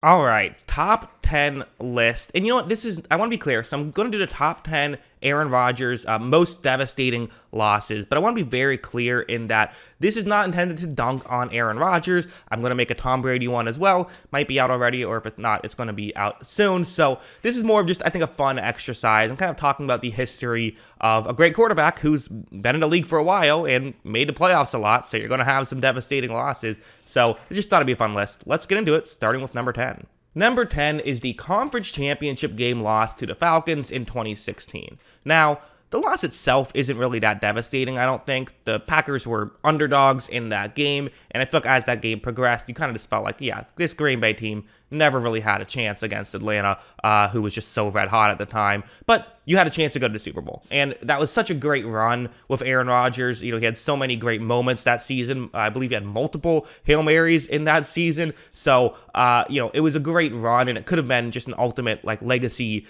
All right, top 10 list. And you know what? I want to be clear. So I'm going to do the top 10 Aaron Rodgers most devastating losses. But I want to be very clear in that this is not intended to dunk on Aaron Rodgers. I'm going to make a Tom Brady one as well. Might be out already, or if it's not, it's going to be out soon. So this is more of just, I think, a fun exercise. I'm kind of talking about the history of a great quarterback who's been in the league for a while and made the playoffs a lot. So you're going to have some devastating losses. So I just thought it'd be a fun list. Let's get into it, starting with number 10. Number 10 is the Conference Championship game loss to the Falcons in 2016. Now, the loss itself isn't really that devastating, I don't think. The Packers were underdogs in that game, and I feel like as that game progressed, you kind of just felt like, yeah, this Green Bay team never really had a chance against Atlanta, who was just so red hot at the time. But you had a chance to go to the Super Bowl, and that was such a great run with Aaron Rodgers. You know, he had so many great moments that season. I believe he had multiple Hail Marys in that season. So, it was a great run, and it could have been just an ultimate, legacy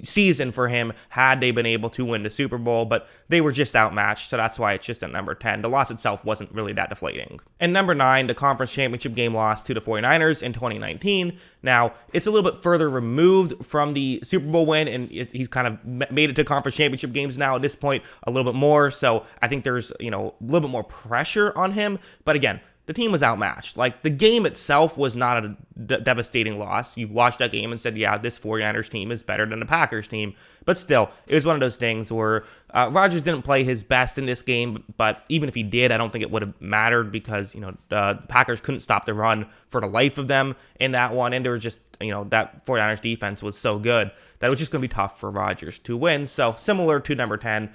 season for him had they been able to win the Super Bowl, but they were just outmatched, so that's why it's just at number 10. The loss itself wasn't really that deflating. And number 9, the Conference Championship game loss to the 49ers in 2019. Now, it's a little bit further removed from the Super Bowl win, and he's kind of made it to Conference Championship games now at this point a little bit more, so I think there's, a little bit more pressure on him, but again, the team was outmatched. Like, the game itself was not a devastating loss. You watched that game and said, yeah, this 49ers team is better than the Packers team. But still, it was one of those things where Rodgers didn't play his best in this game, but even if he did, I don't think it would have mattered because, the Packers couldn't stop the run for the life of them in that one. And there was just, that 49ers defense was so good that it was just going to be tough for Rodgers to win. So similar to number 10,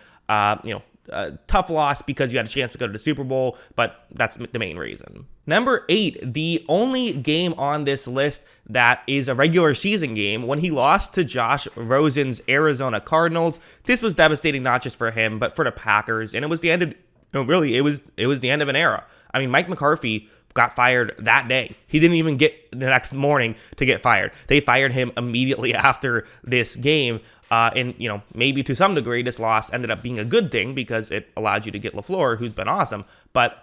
tough loss because you had a chance to go to the Super Bowl, but that's the main reason. Number 8, the only game on this list that is a regular season game, when he lost to Josh Rosen's Arizona Cardinals. This was devastating not just for him, but for the Packers, and it was the end of, it was the end of an era. I mean, Mike McCarthy got fired that day. He didn't even get the next morning to get fired. They fired him immediately after this game. And, maybe to some degree, this loss ended up being a good thing because it allowed you to get LaFleur, who's been awesome. But,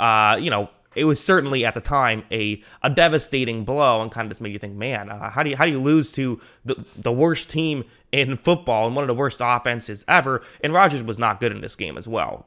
it was certainly at the time a devastating blow and kind of just made you think, man, how do you lose to the worst team in football and one of the worst offenses ever? And Rodgers was not good in this game as well.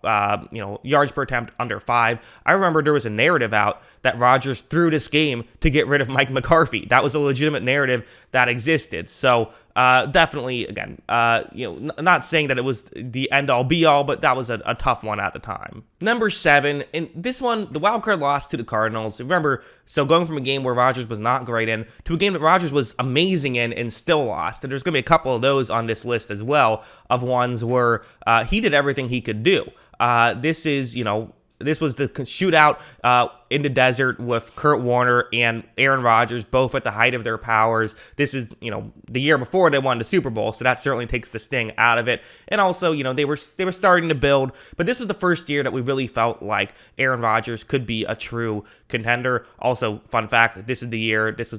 Yards per attempt under 5. I remember there was a narrative out that Rodgers threw this game to get rid of Mike McCarthy. That was a legitimate narrative that existed. So definitely, again, not saying that it was the end-all, be-all, but that was a tough one at the time. Number 7, and this one, the wildcard loss to the Cardinals. Remember, so going from a game where Rodgers was not great in to a game that Rodgers was amazing in and still lost. And there's going to be a couple of those on this list as well, of ones where he did everything he could do. This was the shootout in the desert with Kurt Warner and Aaron Rodgers, both at the height of their powers. This is, the year before they won the Super Bowl, so that certainly takes the sting out of it. And also, they were starting to build, but this was the first year that we really felt like Aaron Rodgers could be a true contender. Also, fun fact, this was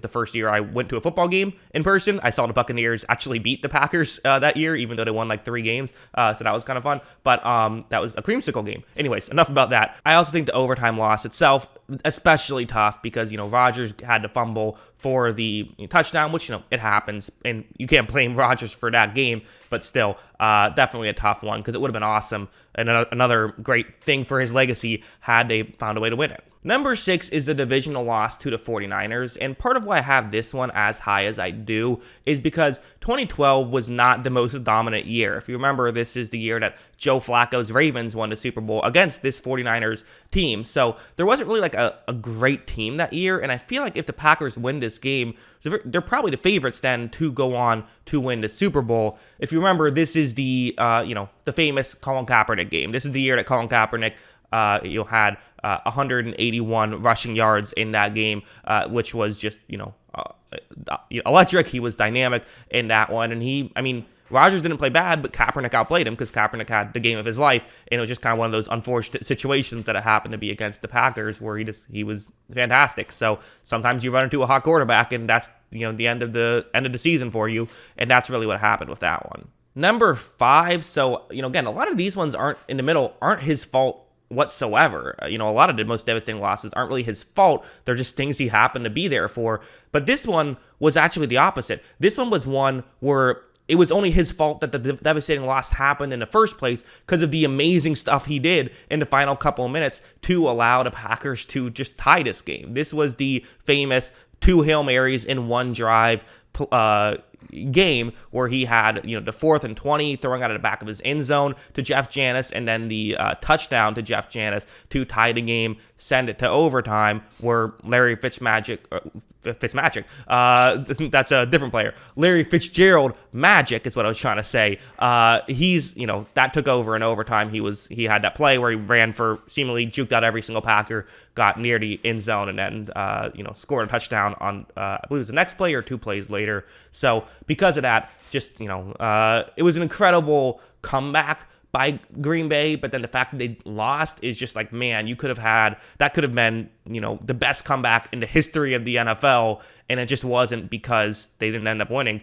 the first year I went to a football game in person. I saw the Buccaneers actually beat the Packers that year, even though they won 3 games, so that was kind of fun. But that was a creamsicle game. Anyways, enough about that. I also think the overtime loss itself, especially tough because, Rodgers had to fumble for the touchdown, which, it happens, and you can't blame Rodgers for that game, but still, definitely a tough one because it would have been awesome and another great thing for his legacy had they found a way to win it. Number 6 is the divisional loss to the 49ers, and part of why I have this one as high as I do is because 2012 was not the most dominant year. If you remember, this is the year that Joe Flacco's Ravens won the Super Bowl against this 49ers team, so there wasn't really a great team that year, and I feel like if the Packers win this game, they're probably the favorites then to go on to win the Super Bowl. If you remember, this is the famous Colin Kaepernick game. This is the year that Colin Kaepernick had 181 rushing yards in that game, which was just, electric. He was dynamic in that one. And Rodgers didn't play bad, but Kaepernick outplayed him because Kaepernick had the game of his life. And it was just kind of one of those unfortunate situations that it happened to be against the Packers where he was fantastic. So sometimes you run into a hot quarterback and that's, the end of the season for you. And that's really what happened with that one. Number 5. So, again, a lot of these ones aren't his fault whatsoever. A lot of the most devastating losses aren't really his fault. They're just things he happened to be there for. But this one was actually the opposite. This one was one where it was only his fault that the devastating loss happened in the first place because of the amazing stuff he did in the final couple of minutes to allow the Packers to just tie this game. This was the famous 2 Hail Marys in one drive game where he had, the 4th and 20 throwing out of the back of his end zone to Jeff Janis, and then the touchdown to Jeff Janis to tie the game, send it to overtime, where Larry Fitzmagic, that's a different player. Larry Fitzgerald Magic is what I was trying to say. He's, that took over in overtime. He had that play where he ran for, seemingly juked out every single Packer, got near the end zone, and then, scored a touchdown on, I believe it was the next play or 2 plays later. So because of that, just, it was an incredible comeback by Green Bay, but then the fact that they lost is just like, man, that could have been, the best comeback in the history of the NFL, and it just wasn't because they didn't end up winning.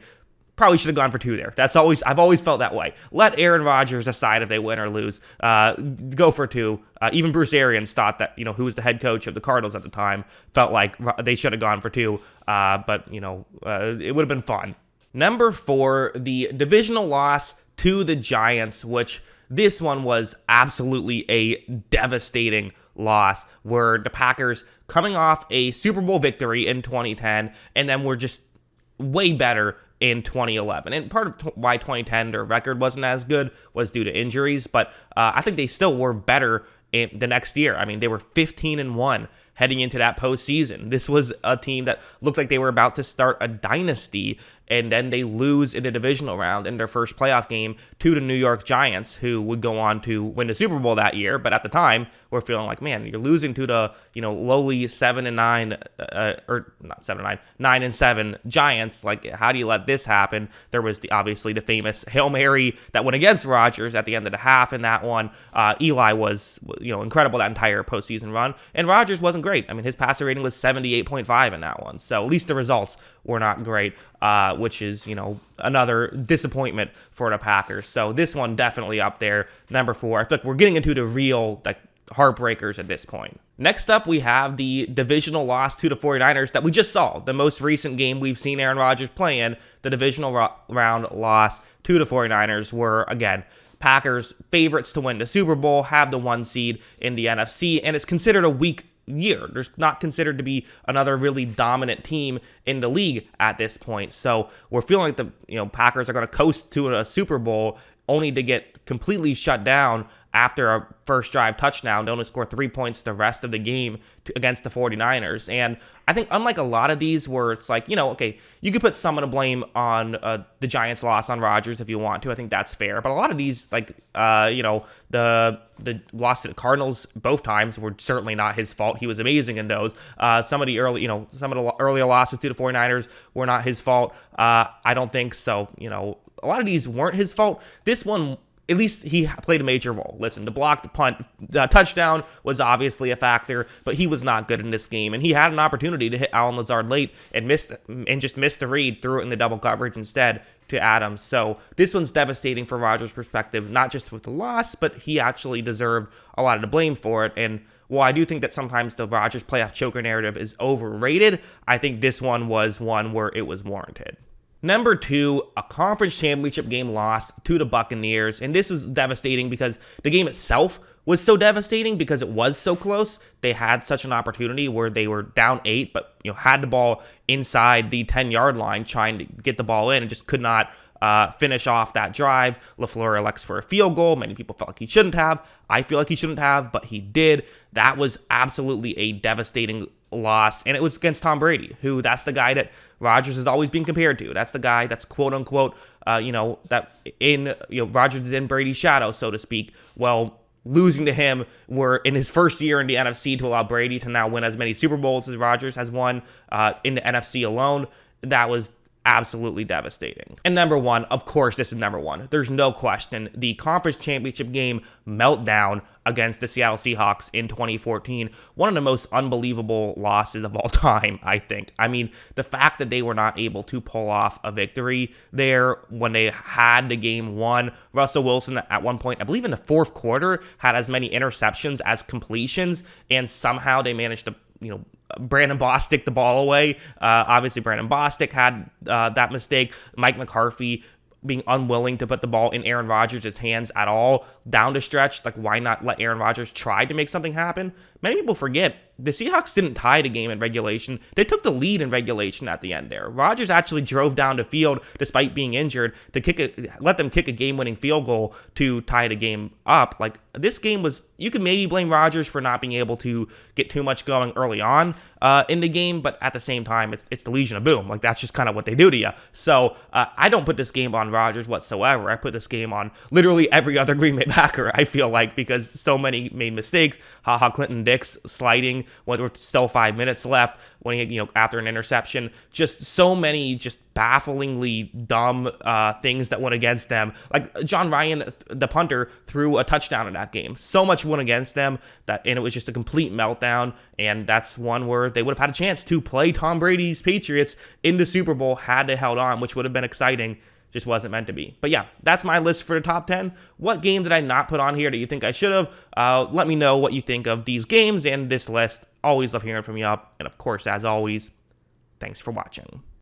Probably should have gone for 2 there. I've always felt that way. Let Aaron Rodgers decide if they win or lose. Go for 2. Even Bruce Arians thought that, who was the head coach of the Cardinals at the time, felt like they should have gone for 2. But it would have been fun. Number 4, the divisional loss to the Giants, which this one was absolutely a devastating loss, where the Packers, coming off a Super Bowl victory in 2010, and then were just way better in 2011. And part of why 2010, their record wasn't as good, was due to injuries, but I think they still were better in the next year. I mean, they were 15-1 heading into that postseason. This was a team that looked like they were about to start a dynasty, and then they lose in the divisional round in their first playoff game to the New York Giants, who would go on to win the Super Bowl that year. But at the time, we're feeling like, man, you're losing to the lowly 7-9 or not 7-9, 9-7 Giants. Like, how do you let this happen? There was obviously the famous Hail Mary that went against Rodgers at the end of the half in that one. Eli was incredible that entire postseason run, and Rodgers wasn't great. I mean, his passer rating was 78.5 in that one, so at least the results were not great, which is, another disappointment for the Packers. So this one definitely up there, number 4. I feel like we're getting into the real, heartbreakers at this point. Next up, we have the divisional loss to the 49ers that we just saw. The most recent game we've seen Aaron Rodgers play in, the divisional round loss to the 49ers, were, again, Packers favorites to win the Super Bowl, have the 1 seed in the NFC, and it's considered a weak year. There's not considered to be another really dominant team in the league at this point. So we're feeling like the Packers are going to coast to a Super Bowl, only to get completely shut down after a first drive touchdown to only score 3 points the rest of the game against the 49ers. And I think unlike a lot of these where it's like, okay, you could put some of the blame on the Giants' loss on Rodgers if you want to. I think that's fair. But a lot of these, the loss to the Cardinals both times were certainly not his fault. He was amazing in those. Some of the earlier losses to the 49ers were not his fault. I don't think so. A lot of these weren't his fault. This one, at least he played a major role. Listen, the block, the punt, the touchdown was obviously a factor, but he was not good in this game. And he had an opportunity to hit Allen Lazard late and just missed the read, threw it in the double coverage instead to Adams. So this one's devastating from Rodgers' perspective, not just with the loss, but he actually deserved a lot of the blame for it. And while I do think that sometimes the Rodgers playoff choker narrative is overrated, I think this one was one where it was warranted. Number 2, a conference championship game lost to the Buccaneers. And this was devastating because the game itself was so devastating because it was so close. They had such an opportunity where they were down 8, but had the ball inside the 10-yard line trying to get the ball in and just could not finish off that drive. LaFleur elects for a field goal. Many people felt like he shouldn't have. I feel like he shouldn't have, but he did. That was absolutely a devastating loss, and it was against Tom Brady, who that's the guy that Rodgers has always been compared to. That's the guy that's quote unquote, that in Rodgers is in Brady's shadow, so to speak. Well, losing to him were in his first year in the NFC to allow Brady to now win as many Super Bowls as Rodgers has won in the NFC alone. That was absolutely devastating. And number one, of course, this is number one. There's no question. The Conference Championship game meltdown against the Seattle Seahawks in 2014, one of the most unbelievable losses of all time, I think. I mean, the fact that they were not able to pull off a victory there when they had the game won. Russell Wilson at one point, I believe in the fourth quarter, had as many interceptions as completions, and somehow they managed to, Brandon Bostic the ball away. Obviously, Brandon Bostic had that mistake. Mike McCarthy being unwilling to put the ball in Aaron Rodgers' hands at all down the stretch. Like, why not let Aaron Rodgers try to make something happen? Many people forget the Seahawks didn't tie the game in regulation. They took the lead in regulation at the end there. Rodgers actually drove down the field despite being injured to let them kick a game-winning field goal to tie the game up. Like, this game was, you could maybe blame Rodgers for not being able to get too much going early on in the game, but at the same time, it's the Legion of Boom. Like, that's just kind of what they do to you. So I don't put this game on Rodgers whatsoever. I put this game on literally every other Green Bay Packer, I feel like, because so many made mistakes. Clinton Dix sliding when there's still 5 minutes left, when he, after an interception, just so many just bafflingly dumb things that went against them. Like John Ryan, the punter, threw a touchdown in that game. So much went against them and it was just a complete meltdown. And that's one where they would have had a chance to play Tom Brady's Patriots in the Super Bowl had they held on, which would have been exciting. Just wasn't meant to be. But yeah, that's my list for the top 10. What game did I not put on here that you think I should have? Let me know what you think of these games and this list. Always love hearing from you. And of course, as always, thanks for watching.